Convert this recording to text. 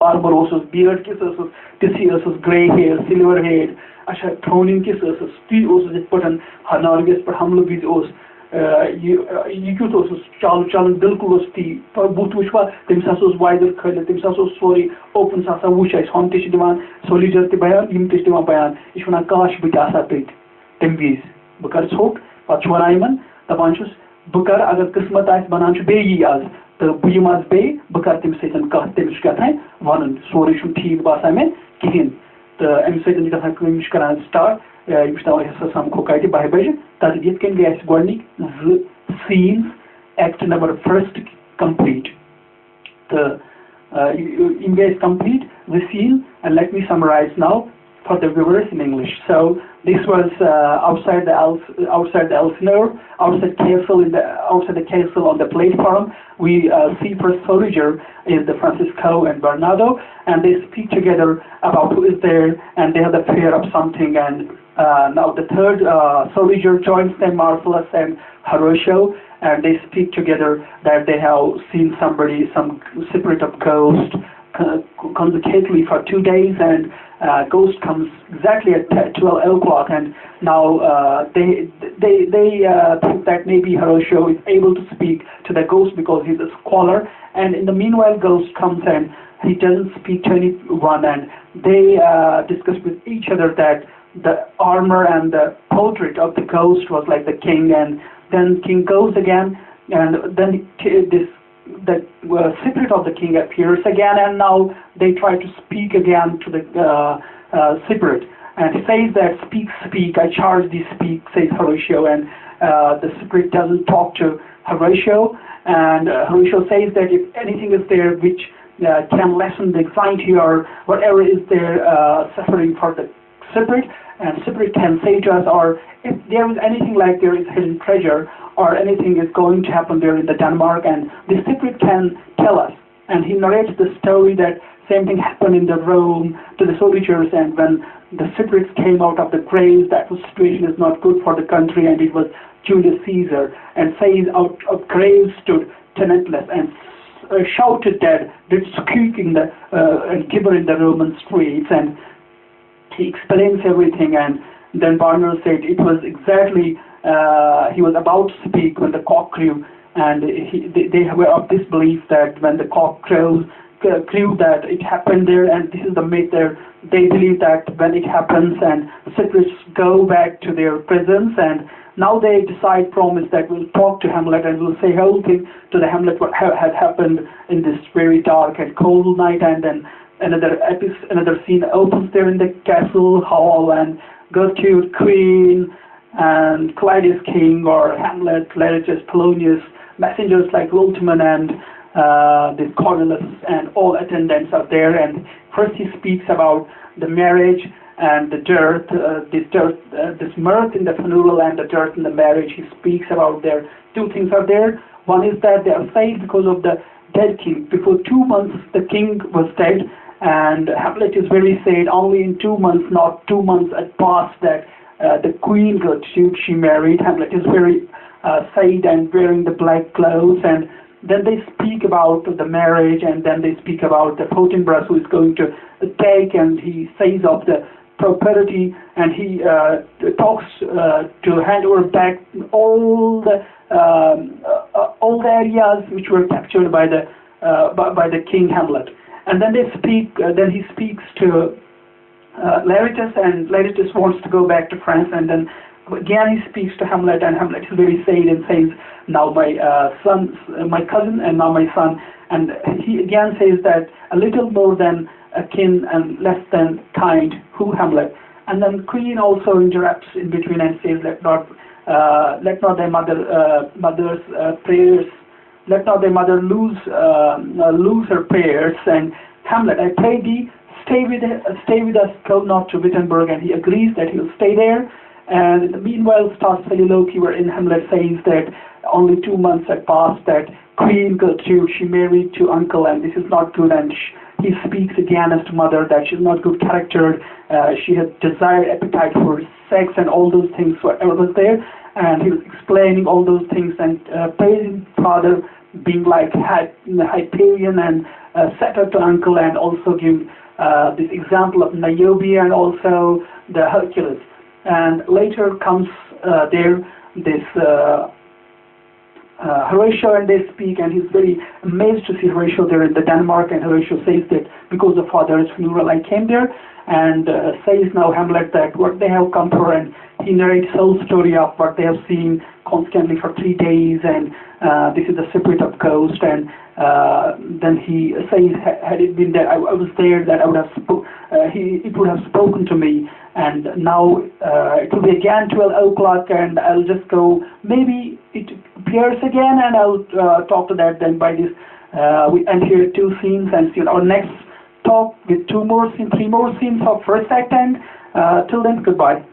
barber osus, beard kis osus, tisi osus, grey hair, silver hair, asha thronin kis osus, ti osus it patan hanarges par hamlo biz os ये क्यों तो चाल चालन बिल्कुल थी बुत वुचवा तमिस ओस वाइदर खल तमिस ओस सोरी ओपन आसा वुच हम ति दिवान सोलिजर ति बयान यम ति दिवान बयान यह वनान काश बह आसा तत तम विज बह कर ोक पे वन दपान बह कर अगर किस्मत आ बनान बे आज तो बह यम आज बे बह कर तमिस कत तमिस क्या वन सोरे ठीक बसान मे कहें तो अमे सत करान स्टार्ट यह समखो कत 12 बजे तक ये गए गोनिक scenes act number first complete the in guys complete the scene and let me summarize now for the viewers in English. So this was outside the Elsinore, outside the castle on the platform. We see first soldier is the Francisco and Bernardo, and they speak together about who is there, and they have the fear of something. And now the third soldier joins them, Marvelous and Horatio, and they speak together that they have seen somebody, some spirit of ghost, consecutively for 2 days, and ghost comes exactly at 12 o'clock, and now they think that maybe Horatio is able to speak to the ghost because he's a scholar, and in the meanwhile ghost comes and he doesn't speak to anyone, and they discuss with each other that the armor and the portrait of the ghost was like the king, and then king goes again, and then the spirit of the king appears again, and now they try to speak again to the spirit, and he says that speak, I charge thee speak, says Horatio, and the spirit doesn't talk to Horatio, and Horatio says that if anything is there which can lessen the anxiety or whatever is there suffering for the spirit, and spirit can say to us, or if there is anything like there is hidden treasure or anything is going to happen there in the Denmark, and the spirit can tell us. And he narrates the story that same thing happened in the Rome to the soldiers, and when the spirits came out of the graves, that situation is not good for the country, and it was Julius Caesar, and says out of graves stood tenantless and shouted dead, did squeaking and gibber in the Roman streets, and he explains everything. And then Barnard said it was exactly he was about to speak when the cock crew, and they were of this belief that when the cock crew that it happened there, and this is the myth there, they believe that when it happens and the spirits go back to their prisons, and now they promise that we'll talk to Hamlet and we'll say whole thing to the Hamlet what had happened in this very dark and cold night. And then another scene opens there in the castle hall, and Gertrude Queen and Claudius King or Hamlet, Laertius, Polonius, messengers like Voltman and this Cornelius and all attendants are there. And first he speaks about the marriage and the dearth, this mirth in the funeral and the dearth in the marriage. He speaks about there. Two things are there. One is that they are saved because of the dead king. Before 2 months the king was dead, and Hamlet is very sad. Only in 2 months, not 2 months had passed that the queen Gertrude, she married. Hamlet is very sad and wearing the black clothes, and then they speak about the marriage, and then they speak about the Fortinbras who is going to take, and he says of the property, and he talks to hand over back all the areas which were captured by the King Hamlet. And then they speak. Then he speaks to Laertius, and Laertius wants to go back to France, and then again he speaks to Hamlet, and Hamlet is very sad and says, now my my cousin, and now my son. And he again says that a little more than a kin and less than kind, who Hamlet. And then Queen also interrupts in between and says, let not their mother's prayers, let not their mother lose her prayers. And Hamlet, I pray thee, stay with us, go not to Wittenberg. And he agrees that he'll stay there. And in the meanwhile starts soliloquy wherein Hamlet says that only 2 months had passed, that Queen Gertrude, she married to uncle, and this is not good. And he speaks again as to mother, that she's not good character, she had desire, appetite for sex, and all those things whatever was there. And he was explaining all those things and praising father being like Hyperion and Satyr to uncle, and also give this example of Niobe and also the Hercules. And later comes there this Horatio, and they speak, and he's very amazed to see Horatio there in the Denmark, and Horatio says that because of father's funeral I came there, and says now Hamlet that what they have come for, and he narrates the whole story of what they have seen constantly for 3 days, and this is the spirit of ghost, and then he says, had it been that I was there, that I would have it would have spoken to me, and now it will be again 12 o'clock, and I'll just go, maybe it appears again, and I'll talk to that. Then by this we end here 2 scenes, and see our next talk with 2 more scenes, 3 more scenes of first act, and till then, goodbye.